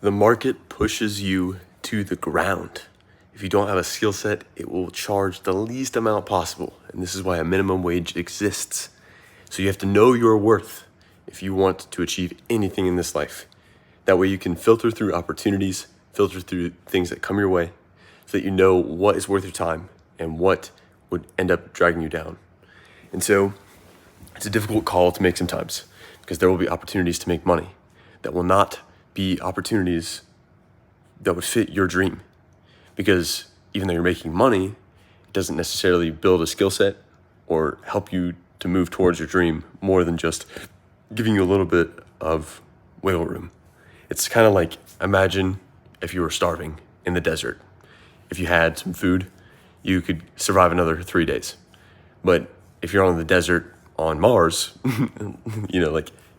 The market pushes you to the ground. If you don't have a skill set, it will charge the least amount possible. And this is why a minimum wage exists. So you have to know your worth if you want to achieve anything in this life. That way you can filter through opportunities, filter through things that come your way, so that you know what is worth your time and what would end up dragging you down. And so it's a difficult call to make sometimes, because there will be opportunities to make money that will not be opportunities that would fit your dream. Because even though you're making money, it doesn't necessarily build a skill set or help you to move towards your dream more than just giving you a little bit of wiggle room. It's kind of like, imagine if you were starving in the desert. If you had some food, you could survive another 3 days. But if you're on the desert on Mars, you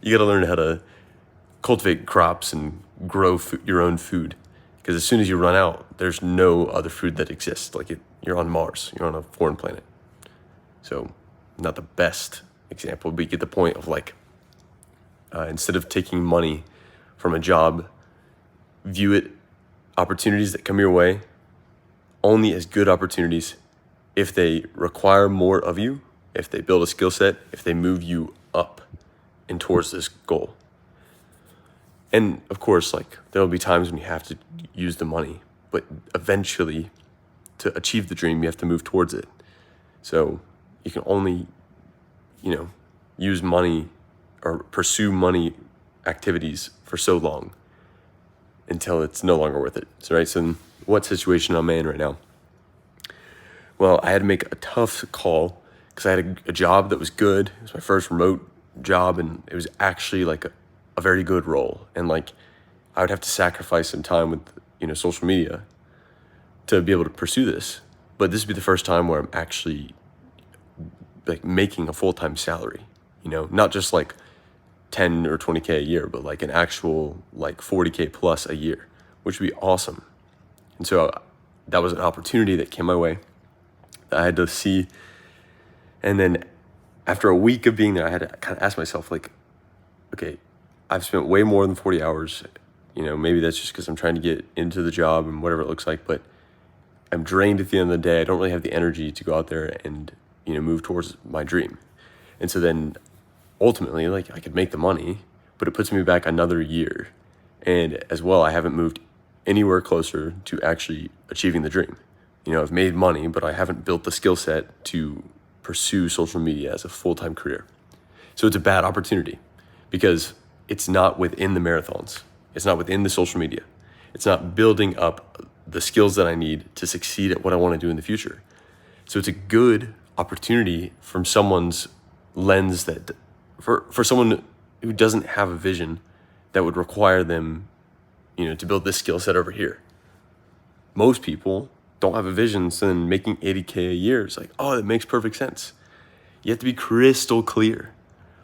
gotta learn how to cultivate crops and grow your own food. Because as soon as you run out, there's no other food that exists. You're on Mars, you're on a foreign planet. So not the best example, but you get the point of instead of taking money from a job, view it, opportunities that come your way, only as good opportunities if they require more of you, if they build a skill set, if they move you up and towards this goal. And of course, there will be times when you have to use the money, but eventually to achieve the dream, you have to move towards it. So you can only, use money or pursue money activities for so long until it's no longer worth it. So what situation am I in right now? Well, I had to make a tough call because I had a job that was good. It was my first remote job, and it was actually a very good role. And I would have to sacrifice some time with, social media to be able to pursue this. But this would be the first time where I'm actually making a full-time salary, not just 10 or 20K a year, but an actual 40K plus a year, which would be awesome. And so that was an opportunity that came my way that I had to see. And then after a week of being there, I had to kind of ask myself, okay, I've spent way more than 40 hours. Maybe that's just because I'm trying to get into the job and whatever it looks like, but I'm drained at the end of the day. I don't really have the energy to go out there and, move towards my dream. And so then ultimately, I could make the money, but it puts me back another year. And as well, I haven't moved anywhere closer to actually achieving the dream. I've made money, but I haven't built the skill set to pursue social media as a full-time career. So it's a bad opportunity because it's not within the marathons. It's not within the social media. It's not building up the skills that I need to succeed at what I want to do in the future. So it's a good opportunity from someone's lens that, for someone who doesn't have a vision that would require them, to build this skill set over here. Most people don't have a vision, so then making 80K a year is it makes perfect sense. You have to be crystal clear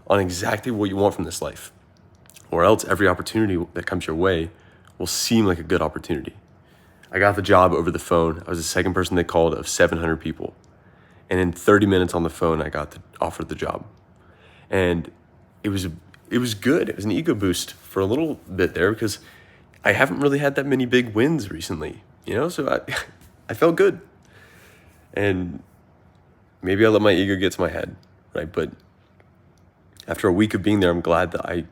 on exactly what you want from this life, or else every opportunity that comes your way will seem like a good opportunity. I got the job over the phone. I was the second person they called of 700 people. And in 30 minutes on the phone, I got offered the job. And it was good. It was an ego boost for a little bit there because I haven't really had that many big wins recently, so I felt good. And maybe I let my ego get to my head, right? But after a week of being there, I'm glad that I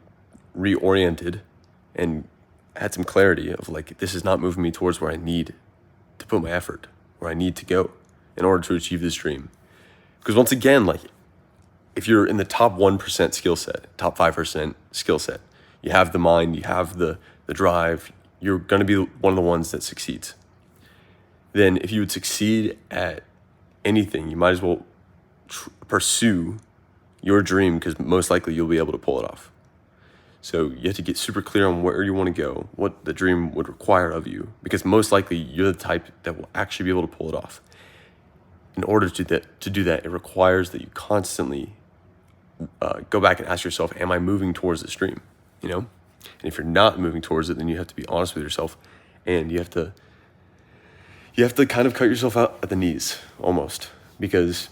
reoriented and had some clarity of this is not moving me towards where I need to put my effort, where I need to go in order to achieve this dream. Because once again, if you're in the top 1% skill set, top 5% skill set, you have the mind, you have the drive, you're going to be one of the ones that succeeds. Then if you would succeed at anything, you might as well pursue your dream because most likely you'll be able to pull it off. So you have to get super clear on where you want to go, what the dream would require of you, because most likely you're the type that will actually be able to pull it off. In order to do that, it requires that you constantly go back and ask yourself, am I moving towards this dream? And if you're not moving towards it, then you have to be honest with yourself, and you have to kind of cut yourself out at the knees almost, because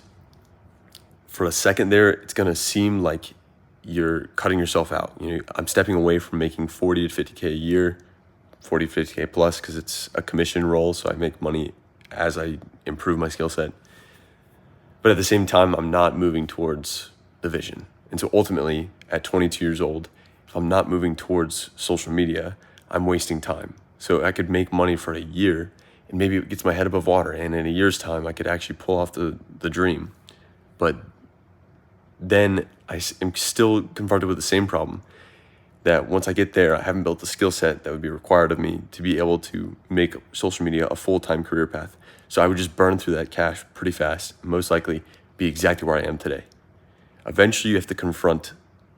for a second there, it's going to seem like you're cutting yourself out. I'm stepping away from making 40 to 50K a year 40, 50K plus because it's a commission role. So I make money as I improve my skill set. But at the same time, I'm not moving towards the vision. And so ultimately, at 22 years old, if I'm not moving towards social media, I'm wasting time. So I could make money for a year and maybe it gets my head above water. And in a year's time, I could actually pull off the dream. But then I am still confronted with the same problem that once I get there, I haven't built the skill set that would be required of me to be able to make social media a full-time career path. So I would just burn through that cash pretty fast, and most likely be exactly where I am today. Eventually, you have to confront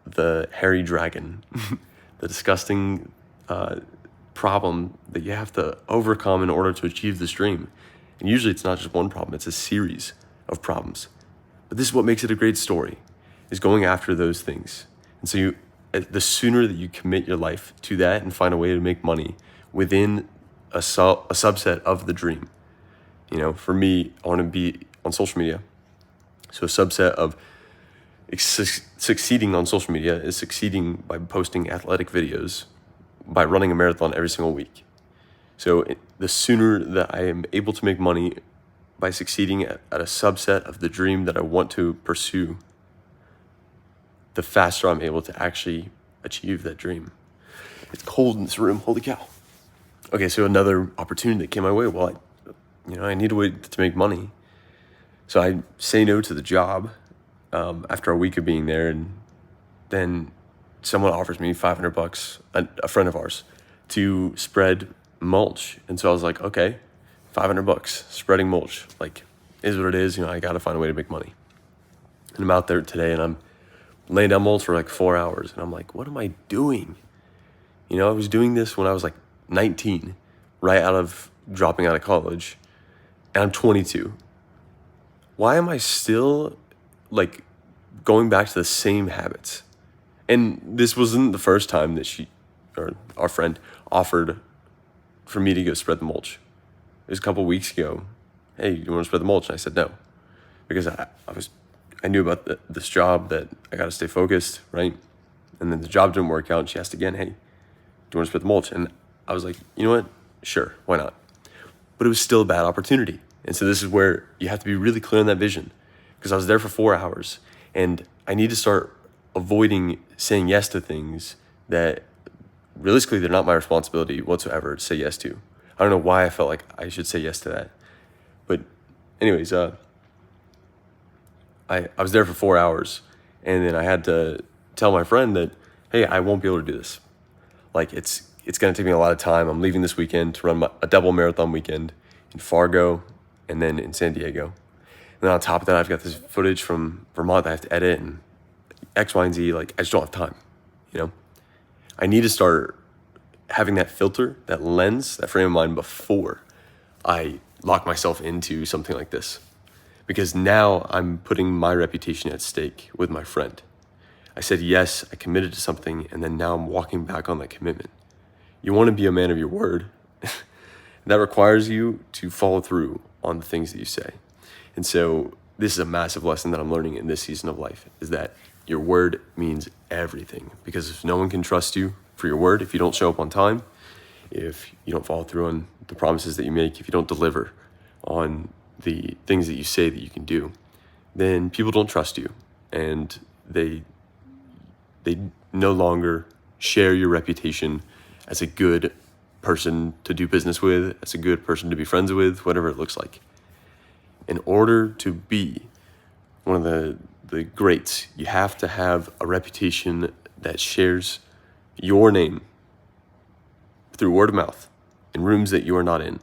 the hairy dragon, the disgusting problem that you have to overcome in order to achieve this dream. And usually it's not just one problem, it's a series of problems. But this is what makes it a great story, is going after those things. And so the sooner that you commit your life to that and find a way to make money within a subset of the dream. You know, for me, I want to be on social media. So a subset of succeeding on social media is succeeding by posting athletic videos, by running a marathon every single week. So the sooner that I am able to make money by succeeding at a subset of the dream that I want to pursue, the faster I'm able to actually achieve that dream. It's cold in this room, holy cow. Okay, so another opportunity that came my way. Well, I need a way to make money. So I say no to the job after a week of being there, and then someone offers me $500, a friend of ours, to spread mulch. And so I was like, okay, $500, spreading mulch, like, is what it is. I got to find a way to make money. And I'm out there today, and I'm laying down mulch for like 4 hours, and I'm like, what am I doing? I was doing this when I was like 19, right out of dropping out of college, and I'm 22. Why am I still like going back to the same habits? And this wasn't the first time that our friend, offered for me to go spread the mulch. It was a couple weeks ago. Hey, you want to spread the mulch? And I said no, because I knew about this job that I got to stay focused, right? And then the job didn't work out, and she asked again, hey, do you want to spread the mulch? And I was like, you know what? Sure, why not? But it was still a bad opportunity. And so this is where you have to be really clear on that vision, because I was there for 4 hours, and I need to start avoiding saying yes to things that realistically they're not my responsibility whatsoever to say yes to. I don't know why I felt like I should say yes to that. But anyways, I was there for 4 hours, and then I had to tell my friend that, hey, I won't be able to do this. Like, it's going to take me a lot of time. I'm leaving this weekend to run a double marathon weekend in Fargo and then in San Diego. And then on top of that, I've got this footage from Vermont that I have to edit and X, Y, and Z. Like, I just don't have time, I need to start having that filter, that lens, that frame of mind before I lock myself into something like this. Because now I'm putting my reputation at stake with my friend. I said yes, I committed to something, and then now I'm walking back on that commitment. You want to be a man of your word. That requires you to follow through on the things that you say. And so this is a massive lesson that I'm learning in this season of life, is that your word means everything. Because if no one can trust you for your word, if you don't show up on time, if you don't follow through on the promises that you make, if you don't deliver on the things that you say that you can do, then people don't trust you, and they no longer share your reputation as a good person to do business with, as a good person to be friends with, whatever it looks like. In order to be one of the greats, you have to have a reputation that shares your name through word of mouth in rooms that you are not in.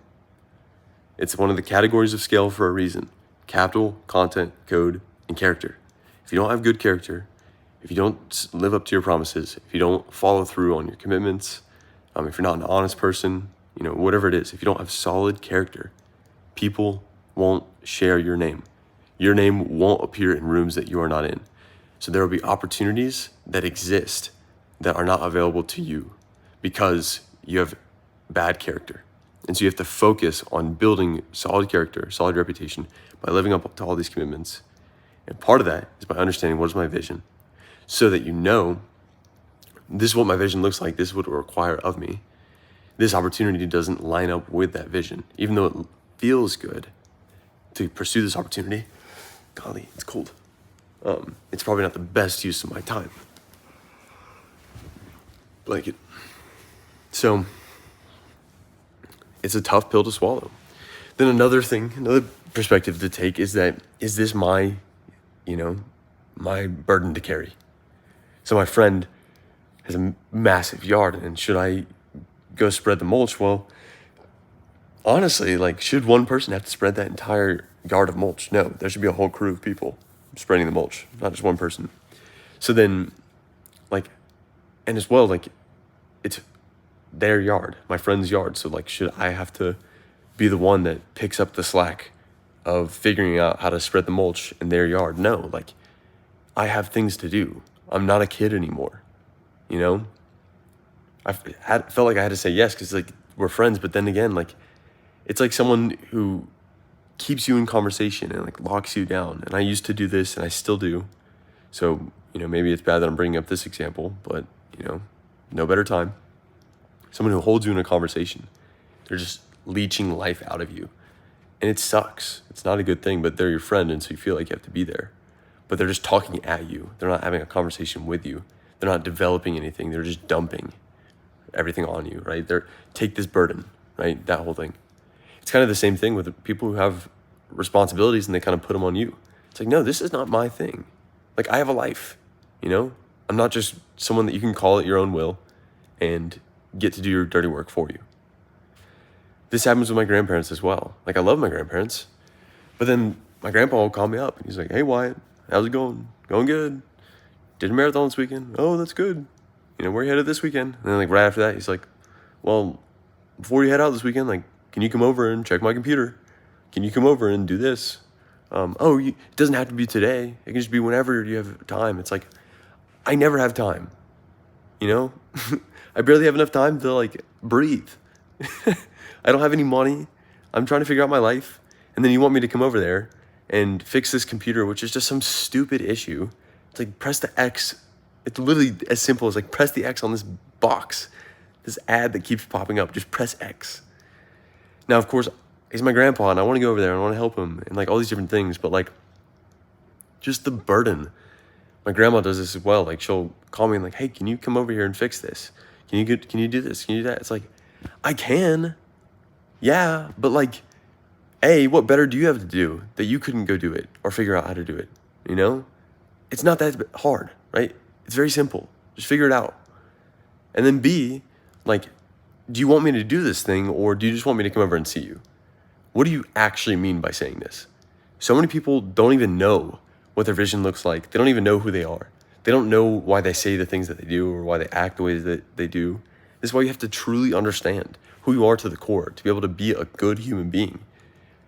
It's one of the categories of scale for a reason: capital, content, code, and character. If you don't have good character, if you don't live up to your promises, if you don't follow through on your commitments, if you're not an honest person, whatever it is, if you don't have solid character, people won't share your name. Your name won't appear in rooms that you are not in. So there will be opportunities that exist that are not available to you because you have bad character. And so you have to focus on building solid character, solid reputation by living up to all these commitments. And part of that is by understanding what is my vision, so that this is what my vision looks like, this is what it will require of me. this opportunity doesn't line up with that vision. Even though it feels good to pursue this opportunity, golly, it's cold. It's probably not the best use of my time. Blanket. So it's a tough pill to swallow. Then another perspective to take is that, is this my burden to carry? So my friend has a massive yard, and should I go spread the mulch? Well, honestly, should one person have to spread that entire yard of mulch? No, there should be a whole crew of people spreading the mulch, not just one person. So then, and as well, it's their yard, my friend's yard. So should I have to be the one that picks up the slack of figuring out how to spread the mulch in their yard? No, I have things to do. I'm not a kid anymore, I felt like I had to say yes because we're friends, but then again, it's like someone who keeps you in conversation and locks you down. And I used to do this, and I still do. So maybe it's bad that I'm bringing up this example, but no better time. Someone who holds you in a conversation, they're just leeching life out of you, and it sucks. It's not a good thing, but they're your friend, and so you feel like you have to be there. But they're just talking at you. They're not having a conversation with you. They're not developing anything. They're just dumping everything on you, right? Take this burden, right? That whole thing. It's kind of the same thing with people who have responsibilities and they kind of put them on you. It's no, this is not my thing. I have a life, I'm not just someone that you can call at your own will and get to do your dirty work for you. This happens with my grandparents as well. I love my grandparents, but then my grandpa will call me up and he's like, "Hey Wyatt, how's it going? Going good. Did a marathon this weekend. Oh, that's good. Where you headed this weekend?" And then right after that, he's like, "Well, before you head out this weekend, can you come over and check my computer? Can you come over and do this? It doesn't have to be today. It can just be whenever you have time." It's I never have time, I barely have enough time to breathe. I don't have any money. I'm trying to figure out my life. And then you want me to come over there and fix this computer, which is just some stupid issue. It's press the X. It's literally as simple as press the X on this box, this ad that keeps popping up. Just press X. Now, of course, he's my grandpa, and I want to go over there and I want to help him and all these different things, but just the burden. My grandma does this as well. She'll call me and "Hey, can you come over here and fix this? Can you do this? Can you do that?" It's I can. Yeah, but what better do you have to do that you couldn't go do it or figure out how to do it? It's not that hard, right? It's very simple. Just figure it out. And then B, do you want me to do this thing, or do you just want me to come over and see you? What do you actually mean by saying this? So many people don't even know what their vision looks like. They don't even know who they are. They don't know why they say the things that they do or why they act the ways that they do. This is why you have to truly understand who you are to the core to be able to be a good human being.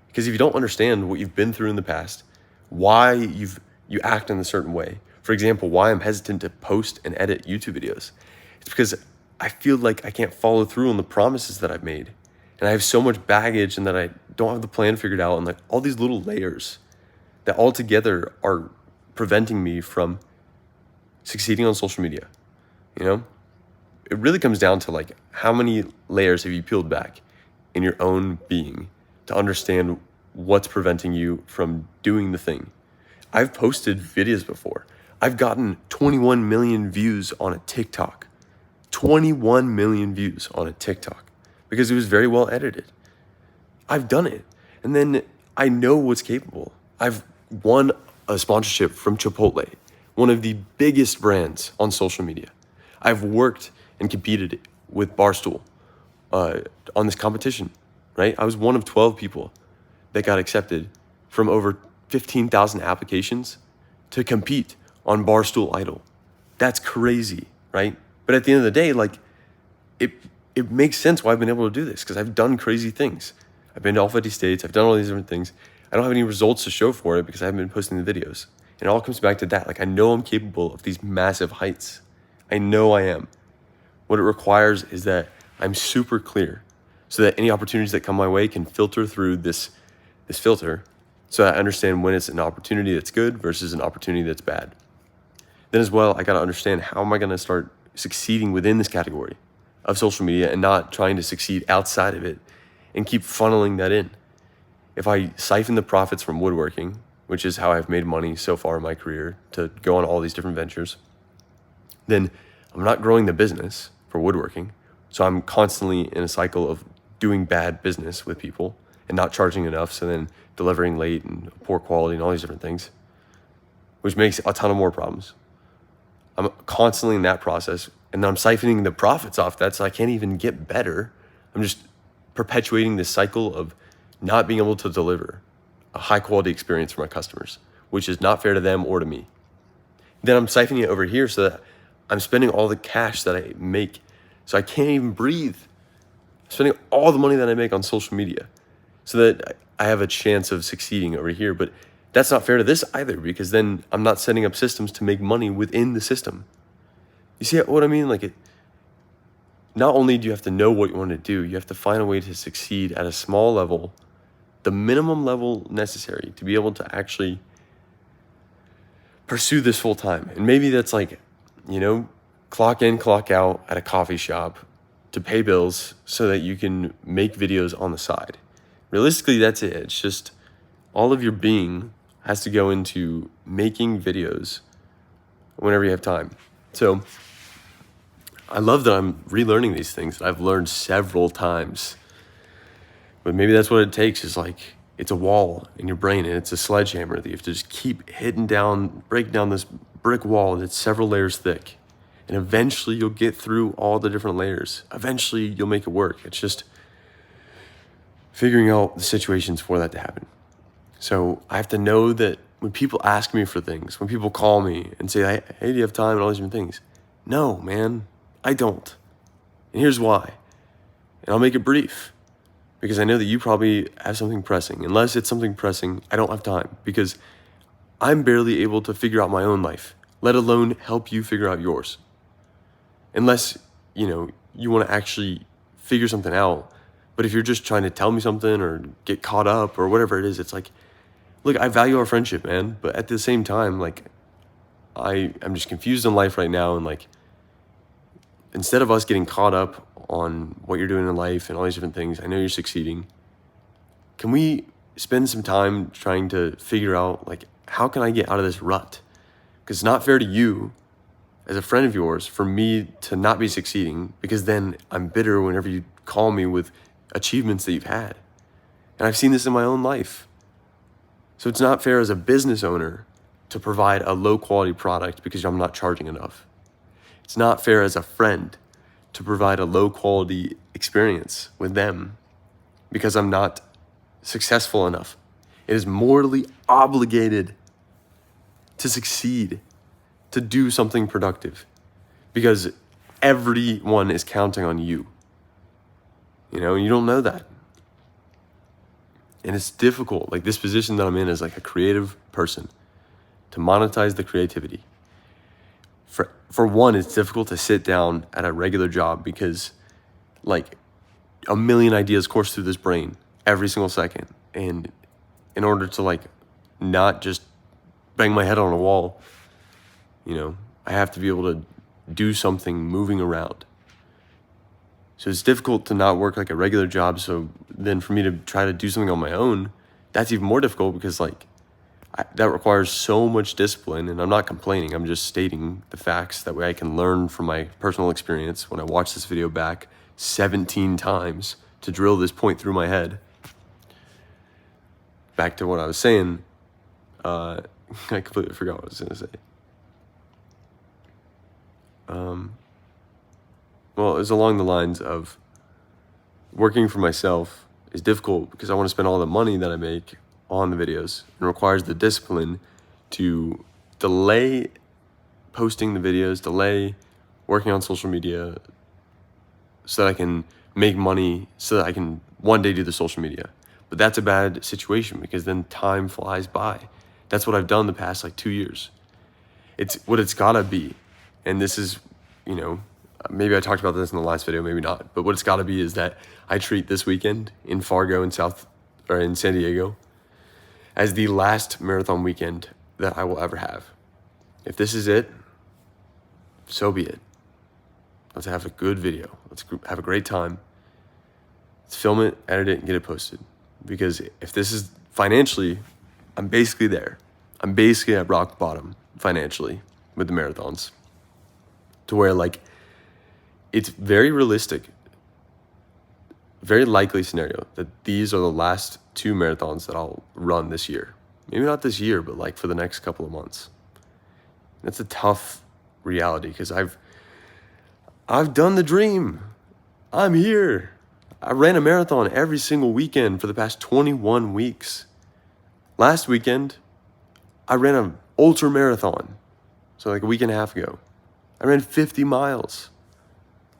Because if you don't understand what you've been through in the past, why you act in a certain way. For example, why I'm hesitant to post and edit YouTube videos. It's because I feel like I can't follow through on the promises that I've made. And I have so much baggage and that I don't have the plan figured out, and all these little layers that all together are preventing me from succeeding on social media. It really comes down to how many layers have you peeled back in your own being to understand what's preventing you from doing the thing. I've posted videos before. I've gotten 21 million views on a TikTok. 21 million views on a TikTok because it was very well edited. I've done it. And then I know what's capable. I've won a sponsorship from Chipotle, one of the biggest brands on social media. I've worked and competed with Barstool on this competition, right? I was one of 12 people that got accepted from over 15,000 applications to compete on Barstool Idol. That's crazy, right? But at the end of the day, it makes sense why I've been able to do this, because I've done crazy things. I've been to all 50 states. I've done all these different things. I don't have any results to show for it because I haven't been posting the videos. And it all comes back to that. I know I'm capable of these massive heights. I know I am. What it requires is that I'm super clear so that any opportunities that come my way can filter through this filter so that I understand when it's an opportunity that's good versus an opportunity that's bad. Then as well, I got to understand, how am I going to start succeeding within this category of social media and not trying to succeed outside of it and keep funneling that in. If I siphon the profits from woodworking, which is how I've made money so far in my career to go on all these different ventures, then I'm not growing the business for woodworking. So I'm constantly in a cycle of doing bad business with people and not charging enough, so then delivering late and poor quality and all these different things, which makes a ton of more problems. I'm constantly in that process, and then I'm siphoning the profits off that, so I can't even get better. I'm just perpetuating this cycle of not being able to deliver a high quality experience for my customers, which is not fair to them or to me. Then I'm siphoning it over here so that I'm spending all the cash that I make, so I can't even breathe. I'm spending all the money that I make on social media so that I have a chance of succeeding over here. But that's not fair to this either, because then I'm not setting up systems to make money within the system. You see what I mean? Not only do you have to know what you want to do, you have to find a way to succeed at a small level, the minimum level necessary to be able to actually pursue this full time. And maybe that's clock in, clock out at a coffee shop to pay bills so that you can make videos on the side. Realistically, that's it. It's just all of your being has to go into making videos whenever you have time. So I love that I'm relearning these things that I've learned several times. But maybe that's what it takes, is it's a wall in your brain, and it's a sledgehammer that you have to just keep break down this brick wall that's several layers thick. And eventually you'll get through all the different layers. Eventually you'll make it work. It's just figuring out the situations for that to happen. So I have to know that when people ask me for things, when people call me and say, hey, do you have time, and all these different things? No, man, I don't. And here's why. And I'll make it brief, because I know that you probably have something pressing. Unless it's something pressing, I don't have time, because I'm barely able to figure out my own life, let alone help you figure out yours. Unless, you want to actually figure something out. But if you're just trying to tell me something or get caught up or whatever it is, it's look, I value our friendship, man. But at the same time, I'm just confused in life right now. And instead of us getting caught up on what you're doing in life and all these different things, I know you're succeeding. Can we spend some time trying to figure out, how can I get out of this rut? Because it's not fair to you as a friend of yours for me to not be succeeding, because then I'm bitter whenever you call me with achievements that you've had. And I've seen this in my own life. So it's not fair as a business owner to provide a low quality product because I'm not charging enough. It's not fair as a friend to provide a low quality experience with them because I'm not successful enough. It is morally obligated to succeed, to do something productive, because everyone is counting on you. And you don't know that. And it's difficult, this position that I'm in as a creative person, to monetize the creativity. For one, it's difficult to sit down at a regular job because a million ideas course through this brain every single second. And in order to not just bang my head on a wall, I have to be able to do something moving around. So it's difficult to not work a regular job. So then for me to try to do something on my own, that's even more difficult, because that requires so much discipline. And I'm not complaining. I'm just stating the facts. That way I can learn from my personal experience when I watch this video back 17 times to drill this point through my head. Back to what I was saying. I completely forgot what I was going to say. Well, it was along the lines of working for myself is difficult because I want to spend all the money that I make on the videos, and requires the discipline to delay posting the videos, delay working on social media so that I can make money, so that I can one day do the social media. But that's a bad situation, because then time flies by. That's what I've done the past 2 years. It's what it's gotta be. And this is, maybe I talked about this in the last video, maybe not. But what it's gotta be is that I treat this weekend in Fargo in San Diego as the last marathon weekend that I will ever have. If this is it, so be it. Let's have a good video. Let's have a great time. Let's film it, edit it, and get it posted. Because if this is financially, I'm basically there. I'm basically at rock bottom financially with the marathons. To where like, it's very realistic, very likely scenario that these are the last 2 marathons that I'll run this year. Maybe not this year, but like for the next couple of months. That's a tough reality because I've done the dream. I'm here. I ran a marathon every single weekend for the past 21 weeks. Last weekend, I ran an ultra marathon. So like a week and a half ago. I ran 50 miles.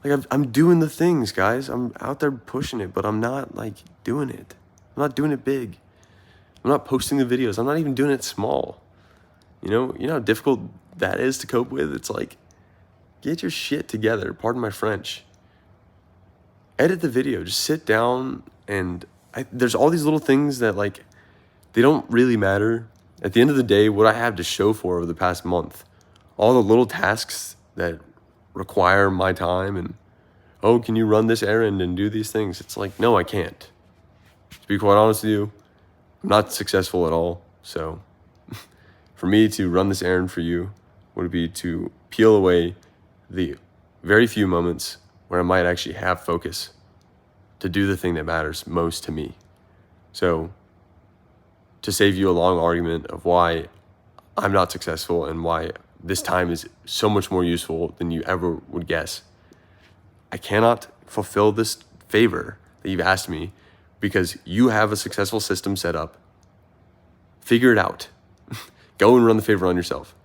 Like I'm doing the things, guys. I'm out there pushing it, but I'm not like doing it. I'm not doing it big. I'm not posting the videos. I'm not even doing it small. You know how difficult that is to cope with? It's like, get your shit together. Pardon my French. Edit the video. Just sit down and there's all these little things that like, they don't really matter. At the end of the day, what I have to show for over the past month, all the little tasks that require my time and, oh, can you run this errand and do these things? It's like, no, I can't. To be quite honest with you, I'm not successful at all. So for me to run this errand for you would be to peel away the very few moments where I might actually have focus to do the thing that matters most to me. So to save you a long argument of why I'm not successful and why this time is so much more useful than you ever would guess, I cannot fulfill this favor that you've asked me because you have a successful system set up. Figure it out. Go and run the favor on yourself,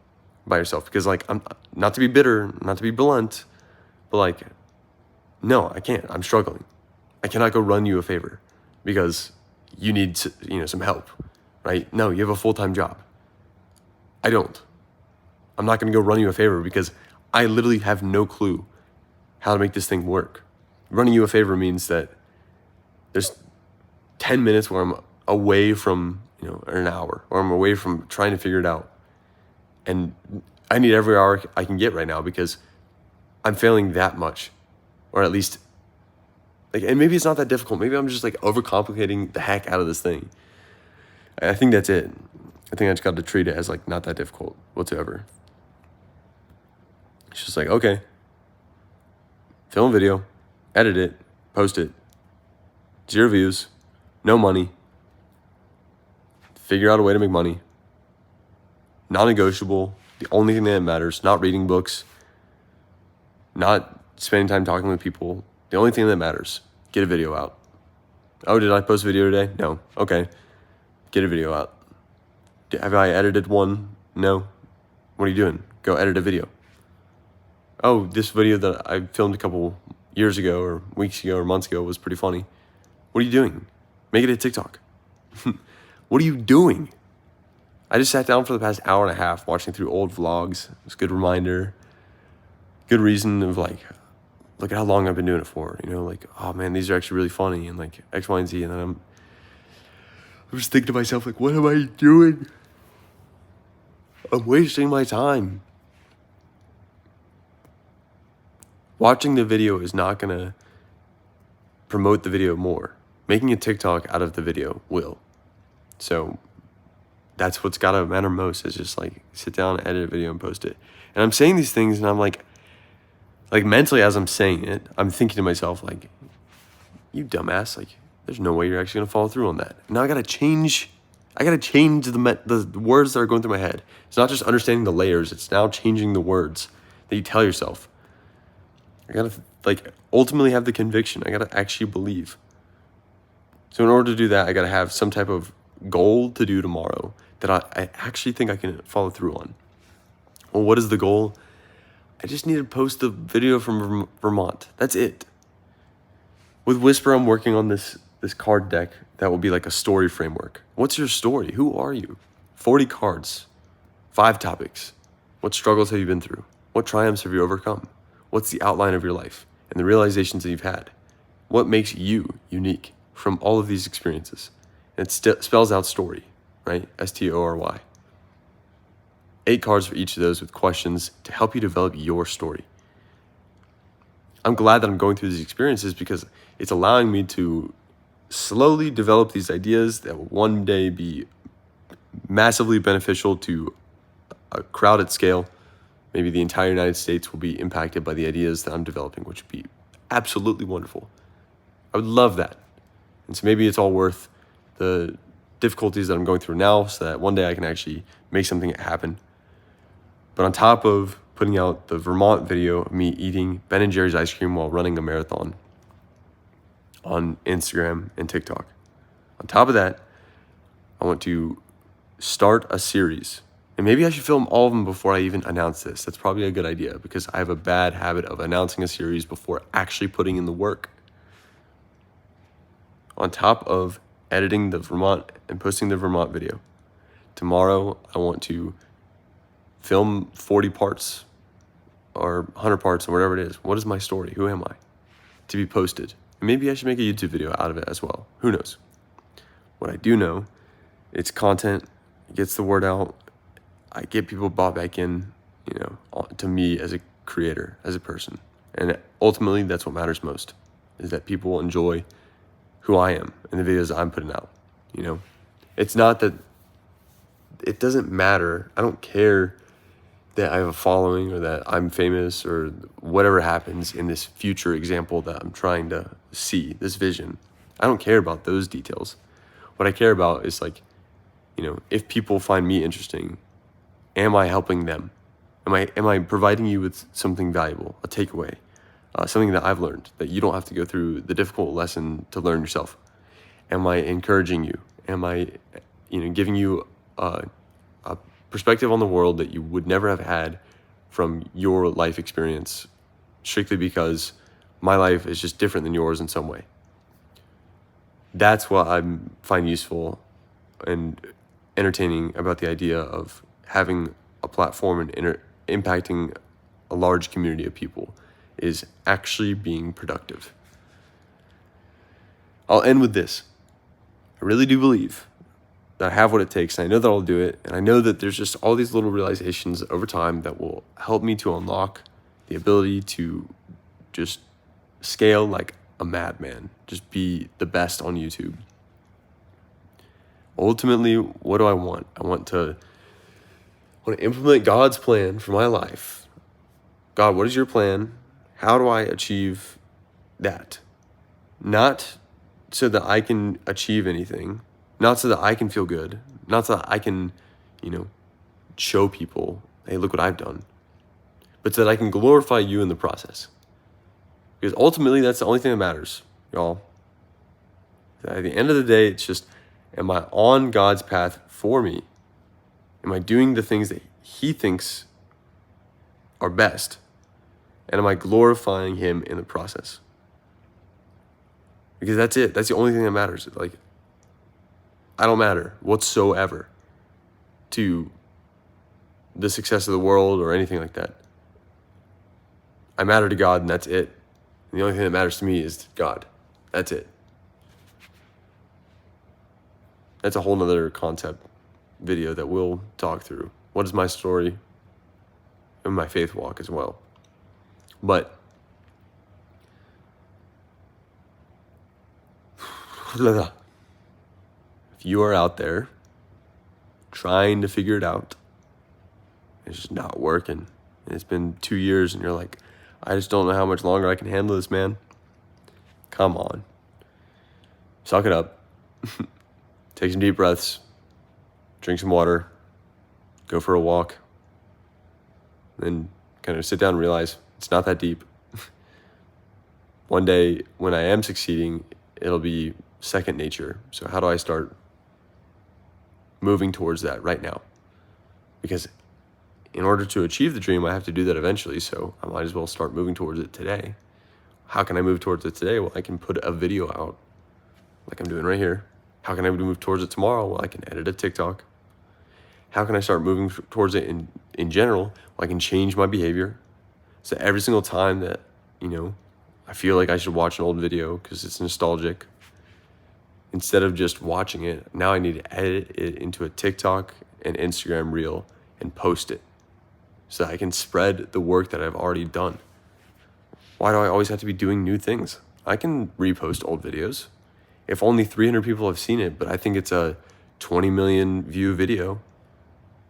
by yourself. Because like, I'm not to be bitter, not to be blunt, but like, no, I can't. I'm struggling. I cannot go run you a favor because you need some help, right? No, you have a full-time job. I don't. I'm not going to go run you a favor because I literally have no clue how to make this thing work. Running you a favor means that there's 10 minutes where I'm away from, or an hour, or I'm away from trying to figure it out. And I need every hour I can get right now because I'm failing that much. Or at least, like, and maybe it's not that difficult. Maybe I'm just like overcomplicating the heck out of this thing. I think that's it. I think I just got to treat it as like not that difficult whatsoever. It's just like, okay, film a video, edit it, post it. 0 views, no money. Figure out a way to make money. Non-negotiable. The only thing that matters. Not reading books. Not spending time talking with people. The only thing that matters. Get a video out. Oh, did I post a video today? No. Okay. Get a video out. Have I edited one? No. What are you doing? Go edit a video. Oh, this video that I filmed a couple years ago or weeks ago or months ago was pretty funny. What are you doing? Make it a TikTok. What are you doing? I just sat down for the past hour and a half watching through old vlogs. It was a good reminder. Good reason of like, look at how long I've been doing it for. Like, oh man, these are actually really funny and like X, Y, and Z. And then I'm just thinking to myself, like, what am I doing? I'm wasting my time. Watching the video is not going to promote the video more. Making a TikTok out of the video will. So that's what's got to matter most is just like sit down, edit a video and post it. And I'm saying these things and I'm like mentally as I'm saying it, I'm thinking to myself like, you dumbass, like there's no way you're actually going to follow through on that. Now I got to change the words that are going through my head. It's not just understanding the layers. It's now changing the words that you tell yourself. I got to like ultimately have the conviction. I got to actually believe. So in order to do that, I got to have some type of goal to do tomorrow that I actually think I can follow through on. Well, what is the goal? I just need to post the video from Vermont. That's it. With Whisper, I'm working on this card deck that will be like a story framework. What's your story? Who are you? 40 cards, 5 topics. What struggles have you been through? What triumphs have you overcome? What's the outline of your life and the realizations that you've had? What makes you unique from all of these experiences? And it spells out story, right? STORY. 8 cards for each of those with questions to help you develop your story. I'm glad that I'm going through these experiences because it's allowing me to slowly develop these ideas that will one day be massively beneficial to a crowded scale. Maybe the entire United States will be impacted by the ideas that I'm developing, which would be absolutely wonderful. I would love that. And so maybe it's all worth the difficulties that I'm going through now so that one day I can actually make something happen. But on top of putting out the Vermont video of me eating Ben & Jerry's ice cream while running a marathon on Instagram and TikTok, on top of that, I want to start a series. And maybe I should film all of them before I even announce this. That's probably a good idea because I have a bad habit of announcing a series before actually putting in the work. On top of editing the Vermont and posting the Vermont video, tomorrow I want to film 40 parts or 100 parts or whatever it is. What is my story? Who am I? To be posted. And maybe I should make a YouTube video out of it as well. Who knows? What I do know, it's content, it gets the word out. I get people bought back in, to me as a creator, as a person. And ultimately, that's what matters most, is that people enjoy who I am and the videos I'm putting out. It's not that, it doesn't matter. I don't care that I have a following or that I'm famous or whatever happens in this future example that I'm trying to see, this vision. I don't care about those details. What I care about is if people find me interesting, am I helping them? Am I providing you with something valuable, a takeaway, something that I've learned that you don't have to go through the difficult lesson to learn yourself? Am I encouraging you? Am I, giving you a perspective on the world that you would never have had from your life experience, strictly because my life is just different than yours in some way? That's what I find useful and entertaining about the idea of having a platform and impacting a large community of people, is actually being productive. I'll end with this. I really do believe that I have what it takes, and I know that I'll do it, and I know that there's just all these little realizations over time that will help me to unlock the ability to just scale like a madman, just be the best on YouTube. Ultimately, what do I want? I want to implement God's plan for my life. God, what is your plan? How do I achieve that? Not so that I can achieve anything, not so that I can feel good, not so that I can, show people, hey, look what I've done, but so that I can glorify you in the process. Because ultimately, that's the only thing that matters, y'all. At the end of the day, it's just, am I on God's path for me? Am I doing the things that He thinks are best? And am I glorifying Him in the process? Because that's it. That's the only thing that matters. I don't matter whatsoever to the success of the world or anything like that. I matter to God, and that's it. And the only thing that matters to me is God. That's it. That's a whole nother concept video that we'll talk through. What is my story and my faith walk as well. But if you are out there trying to figure it out, it's just not working, and it's been 2 years and you're like, I just don't know how much longer I can handle this, man. Come on. Suck it up. Take some deep breaths. Drink some water. Go for a walk. Then kind of sit down and realize it's not that deep. One day when I am succeeding, it'll be second nature. So how do I start moving towards that right now? Because in order to achieve the dream, I have to do that eventually. So I might as well start moving towards it today. How can I move towards it today? Well, I can put a video out like I'm doing right here. How can I move towards it tomorrow? Well, I can edit a TikTok. How can I start moving towards it in general? Well, I can change my behavior. So every single time that, I feel like I should watch an old video because it's nostalgic, instead of just watching it, now I need to edit it into a TikTok and Instagram reel and post it so that I can spread the work that I've already done. Why do I always have to be doing new things? I can repost old videos. If only 300 people have seen it, but I think it's a 20 million view video,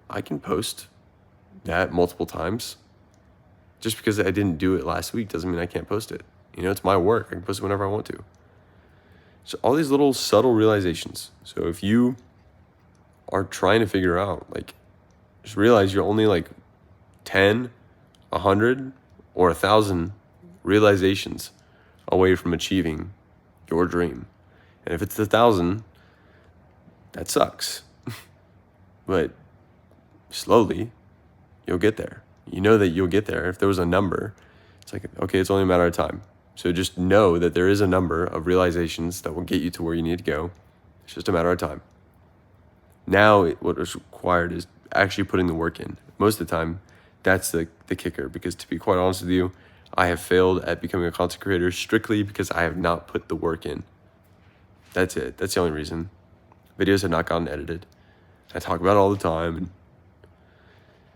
I can post that multiple times. Just because I didn't do it last week doesn't mean I can't post it. You know, it's my work. I can post it whenever I want to. So all these little subtle realizations. So if you are trying to figure out, like, just realize you're only like 10, 100, or 1,000 realizations away from achieving your dream. And if it's 1,000, that sucks. But slowly, you'll get there. You know that you'll get there. If there was a number, it's like, okay, it's only a matter of time. So just know that there is a number of realizations that will get you to where you need to go. It's just a matter of time. Now, what is required is actually putting the work in. Most of the time, that's the kicker. Because to be quite honest with you, I have failed at becoming a content creator strictly because I have not put the work in. That's it. That's the only reason. Videos have not gotten edited. I talk about it all the time. And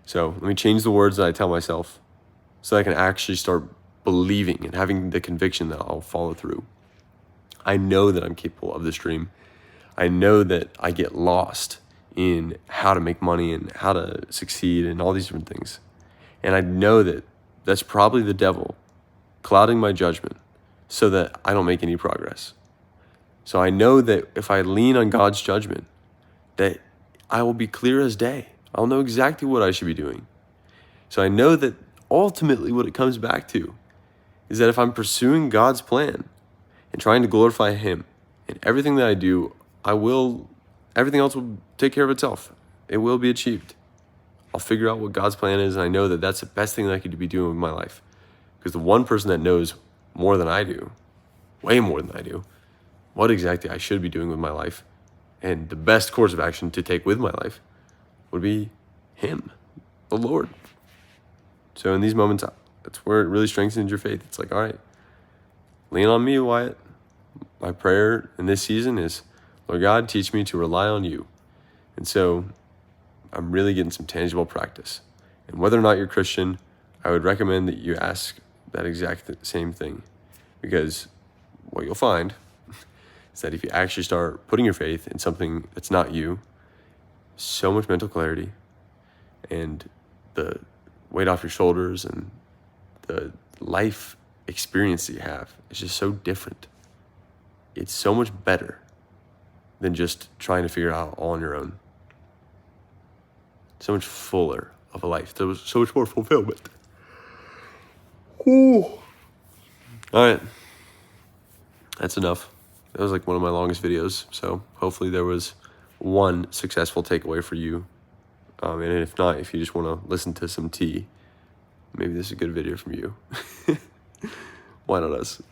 so let me change the words that I tell myself so that I can actually start believing and having the conviction that I'll follow through. I know that I'm capable of this dream. I know that I get lost in how to make money and how to succeed and all these different things. And I know that that's probably the devil clouding my judgment so that I don't make any progress. So I know that if I lean on God's judgment, that I will be clear as day. I'll know exactly what I should be doing. So I know that ultimately what it comes back to is that if I'm pursuing God's plan and trying to glorify Him in everything that I do, everything else will take care of itself. It will be achieved. I'll figure out what God's plan is, and I know that that's the best thing that I could be doing with my life. Because the one person that knows more than I do, way more than I do, what exactly I should be doing with my life, and the best course of action to take with my life would be Him, the Lord. So in these moments, that's where it really strengthens your faith. It's like, all right, lean on me, Wyatt. My prayer in this season is, Lord God, teach me to rely on you. And so I'm really getting some tangible practice. And whether or not you're Christian, I would recommend that you ask that exact same thing. Because what you'll find is that if you actually start putting your faith in something that's not you, so much mental clarity and the weight off your shoulders and the life experience that you have is just so different. It's so much better than just trying to figure it out all on your own. So much fuller of a life. There was so much more fulfillment. Ooh. All right. That's enough. That was like one of my longest videos. So hopefully there was one successful takeaway for you. And if not, if you just want to listen to some tea, maybe this is a good video from you. Why not us?